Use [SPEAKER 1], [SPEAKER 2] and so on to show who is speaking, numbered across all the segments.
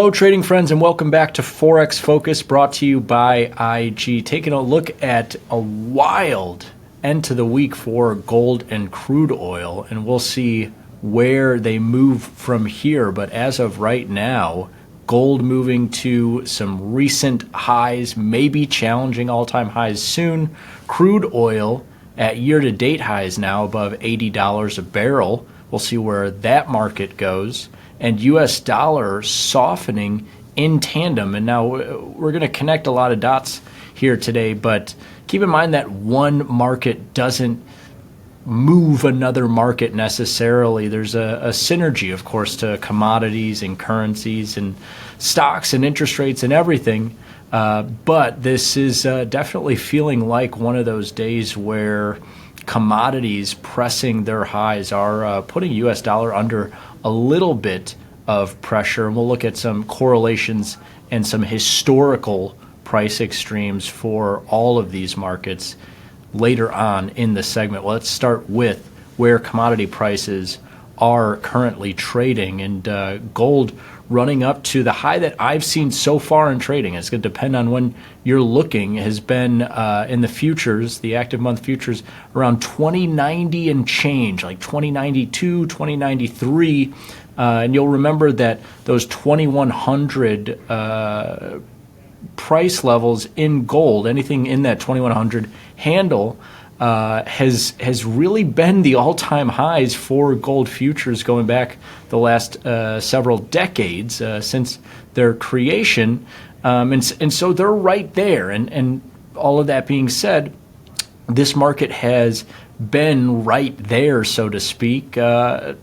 [SPEAKER 1] Hello, trading friends, and welcome back to Forex Focus, brought to you by IG. Taking a look at a wild end to the week for gold and crude oil, and we'll see where they move from here. But as of right now, gold moving to some recent highs, maybe challenging all-time highs soon. Crude oil at year-to-date highs now, above $80 a barrel. We'll see where that market goes. And U.S. dollar softening in tandem. And now we're going to connect a lot of dots here today, but keep in mind that one market doesn't move another market necessarily. There's a synergy, of course, to commodities and currencies and stocks and interest rates and everything. But this is definitely feeling like one of those days where commodities pressing their highs are putting U.S. dollar under a little bit of pressure. And we'll look at some correlations and some historical price extremes for all of these markets later on in the segment. Well, let's start with where commodity prices are currently trading, and gold running up to the high that I've seen so far in trading. It's going to depend on when you're looking. Has been in the futures, the active month futures, around 2090 and change, like 2092, 2093. And you'll remember that those 2100 price levels in gold, anything in that 2100 handle, has really been the all-time highs for gold futures going back the last several decades since their creation. And so they're right there. And all of that being said, this market has been right there, so to speak, 2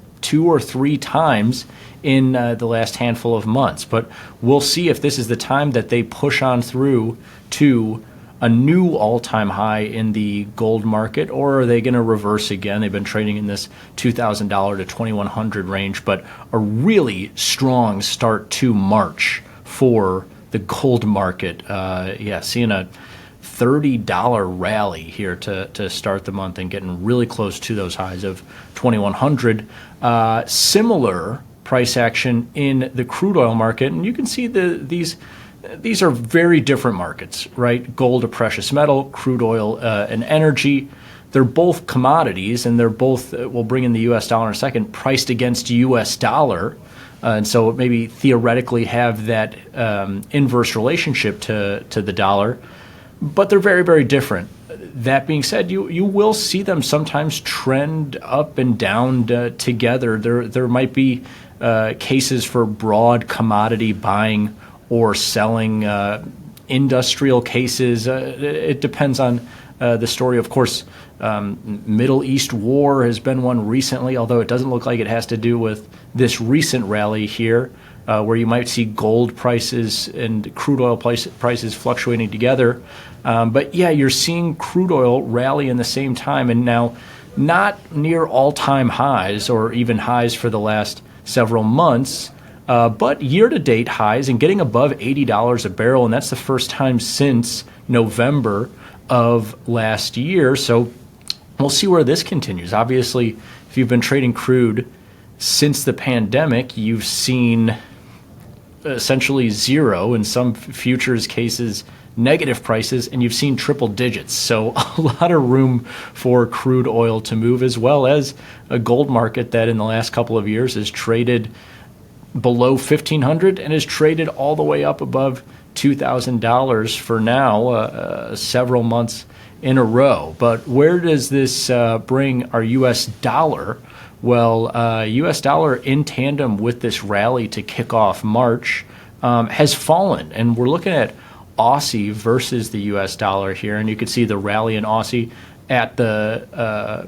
[SPEAKER 1] or 3 times in the last handful of months. But we'll see if this is the time that they push on through to a new all-time high in the gold market, or are they going to reverse again? They've been trading in this $2,000 to $2,100 range, but a really strong start to March for the gold market. Seeing a $30 rally here to start the month and getting really close to those highs of 2,100. Similar price action in the crude oil market, and you can see these are very different markets, right? Gold, a precious metal, crude oil, an energy. They're both commodities, and they're both, we'll bring in the U.S. dollar in a second, priced against U.S. dollar. And so maybe theoretically have that inverse relationship to the dollar. But they're very, very different. That being said, you will see them sometimes trend up and down together. There might be cases for broad commodity buying or selling, industrial cases. It depends on the story. Of course, Middle East war has been one recently, although it doesn't look like it has to do with this recent rally here, where you might see gold prices and crude oil prices fluctuating together. But yeah, you're seeing crude oil rally in the same time, and now not near all-time highs or even highs for the last several months, but year-to-date highs and getting above $80 a barrel, and that's the first time since November of last year. So we'll see where this continues. Obviously, if you've been trading crude since the pandemic, you've seen essentially zero, in some futures cases negative prices, and you've seen triple digits. So a lot of room for crude oil to move, as well as a gold market that in the last couple of years has traded below $1,500 and has traded all the way up above $2,000 for now, several months in a row. But where does this bring our U.S. dollar? Well, U.S. dollar in tandem with this rally to kick off March has fallen, and we're looking at Aussie versus the U.S. dollar here, and you can see the rally in Aussie at the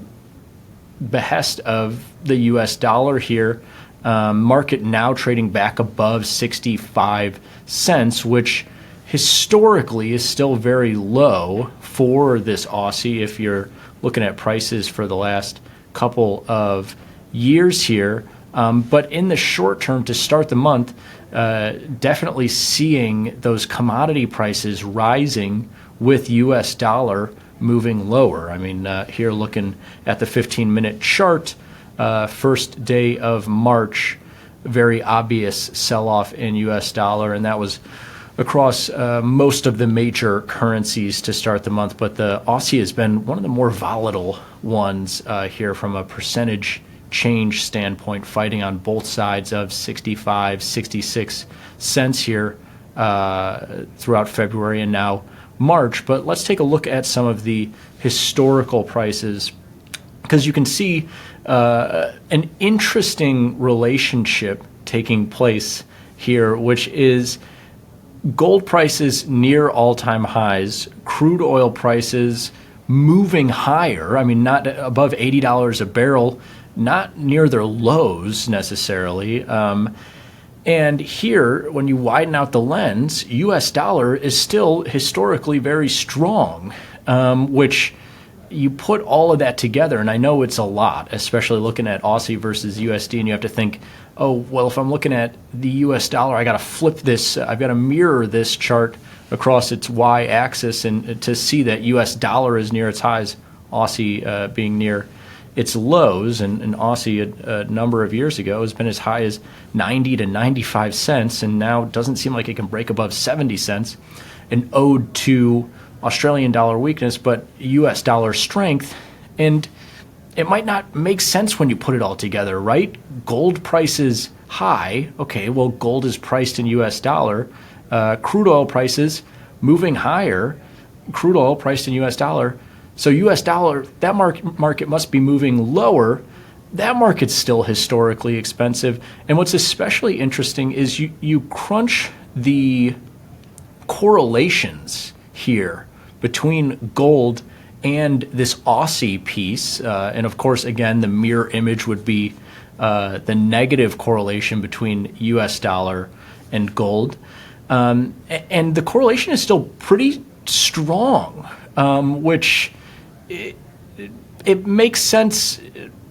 [SPEAKER 1] behest of the U.S. dollar here. Market now trading back above 65 cents, which historically is still very low for this Aussie if you're looking at prices for the last couple of years here. But in the short term, to start the month, definitely seeing those commodity prices rising with U.S. dollar moving lower. I mean, here looking at the 15-minute chart, first day of March, very obvious sell-off in U.S. dollar, and that was across most of the major currencies to start the month. But the Aussie has been one of the more volatile ones here from a percentage change standpoint, fighting on both sides of 65, 66 cents here throughout February and now March. But let's take a look at some of the historical prices, because you can see an interesting relationship taking place here, which is gold prices near all-time highs, crude oil prices moving higher. I mean, not above $80 a barrel, not near their lows necessarily. And here, when you widen out the lens, U.S. dollar is still historically very strong, which you put all of that together, and I know it's a lot, especially looking at Aussie versus USD, and you have to think, oh, well, if I'm looking at the U.S. dollar, I got to flip this, I've got to mirror this chart across its y-axis and to see that U.S. dollar is near its highs, Aussie being near its lows, and Aussie a number of years ago has been as high as 90 to 95 cents, and now it doesn't seem like it can break above 70 cents, an ode to Australian dollar weakness, but U.S. dollar strength. And it might not make sense when you put it all together, right? Gold prices high. Okay, well, gold is priced in U.S. dollar. Crude oil prices moving higher. Crude oil priced in U.S. dollar. So U.S. dollar, that market must be moving lower. That market's still historically expensive. And what's especially interesting is you crunch the correlations here between gold and this Aussie piece. And of course, again, the mirror image would be the negative correlation between U.S. dollar and gold. And the correlation is still pretty strong, which it makes sense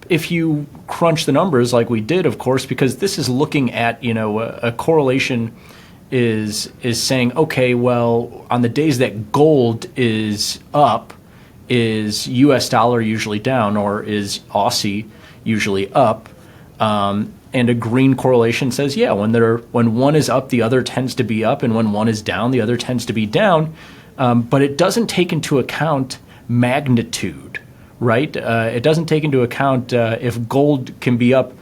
[SPEAKER 1] if you crunch the numbers like we did, of course, because this is looking at, a correlation is saying, okay, well, on the days that gold is up, is U.S. dollar usually down, or is Aussie usually up? And a green correlation says, yeah, when one is up, the other tends to be up, and when one is down, the other tends to be down. But it doesn't take into account magnitude, right? It doesn't take into account if gold can be up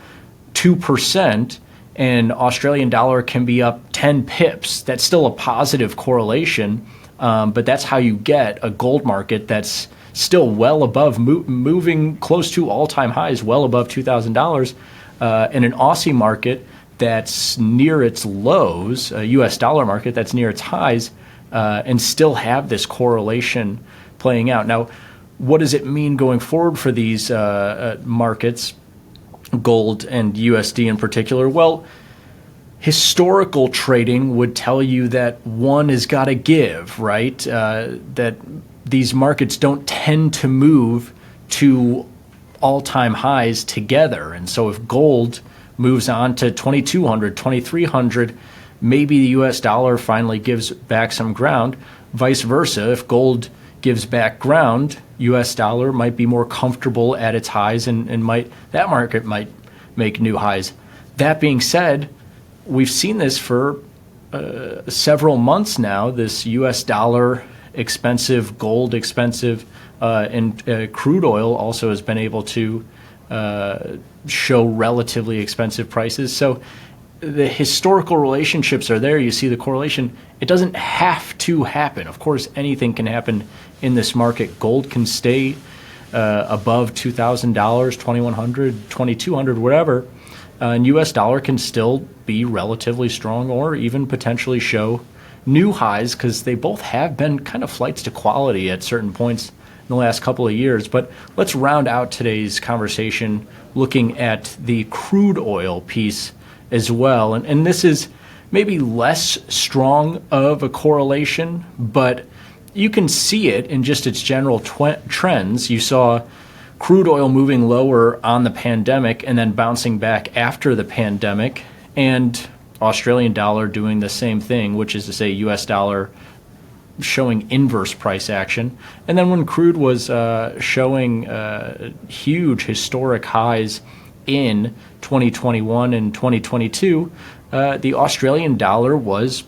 [SPEAKER 1] 2%, and Australian dollar can be up 10 pips. That's still a positive correlation, but that's how you get a gold market that's still well above, moving close to all-time highs, well above $2,000, and an Aussie market that's near its lows, a U.S. dollar market that's near its highs, and still have this correlation playing out. Now, what does it mean going forward for these markets, gold and USD in particular? Well, historical trading would tell you that one has got to give, right? That these markets don't tend to move to all-time highs together. And so if gold moves on to 2,200, 2,300, maybe the U.S. dollar finally gives back some ground. Vice versa, if gold gives back ground, U.S. dollar might be more comfortable at its highs, and that market might make new highs. That being said, we've seen this for several months now, this U.S. dollar expensive, gold expensive, and crude oil also has been able to show relatively expensive prices. So the historical relationships are there. You see the correlation. It doesn't have to happen. Of course, anything can happen in this market. Gold can stay above $2,000, $2,100, $2,200, whatever. And U.S. dollar can still be relatively strong or even potentially show new highs, because they both have been kind of flights to quality at certain points in the last couple of years. But let's round out today's conversation looking at the crude oil piece as well. And this is maybe less strong of a correlation, but you can see it in just its general trends. You saw crude oil moving lower on the pandemic and then bouncing back after the pandemic, and Australian dollar doing the same thing, which is to say U.S. dollar showing inverse price action. And then when crude was showing huge historic highs in 2021 and 2022, the Australian dollar was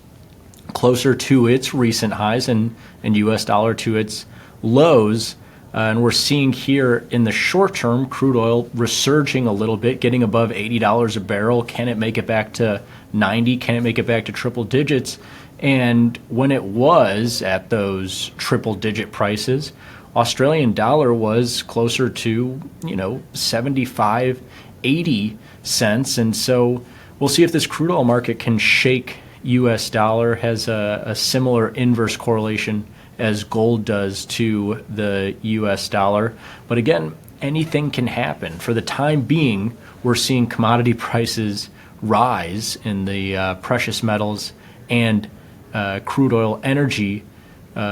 [SPEAKER 1] closer to its recent highs and U.S. dollar to its lows. And we're seeing here in the short term, crude oil resurging a little bit, getting above $80 a barrel. Can it make it back to 90? Can it make it back to triple digits? And when it was at those triple digit prices, Australian dollar was closer to, 75, 80 cents. And so we'll see if this crude oil market can shake U.S. dollar, has a similar inverse correlation as gold does to the U.S. dollar. But again, anything can happen. For the time being, we're seeing commodity prices rise in the precious metals and crude oil energy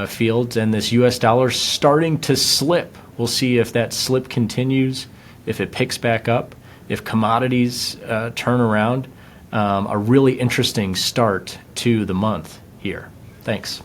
[SPEAKER 1] fields, and this U.S. dollar starting to slip. We'll see if that slip continues, if it picks back up, if commodities turn around. A really interesting start to the month here. Thanks.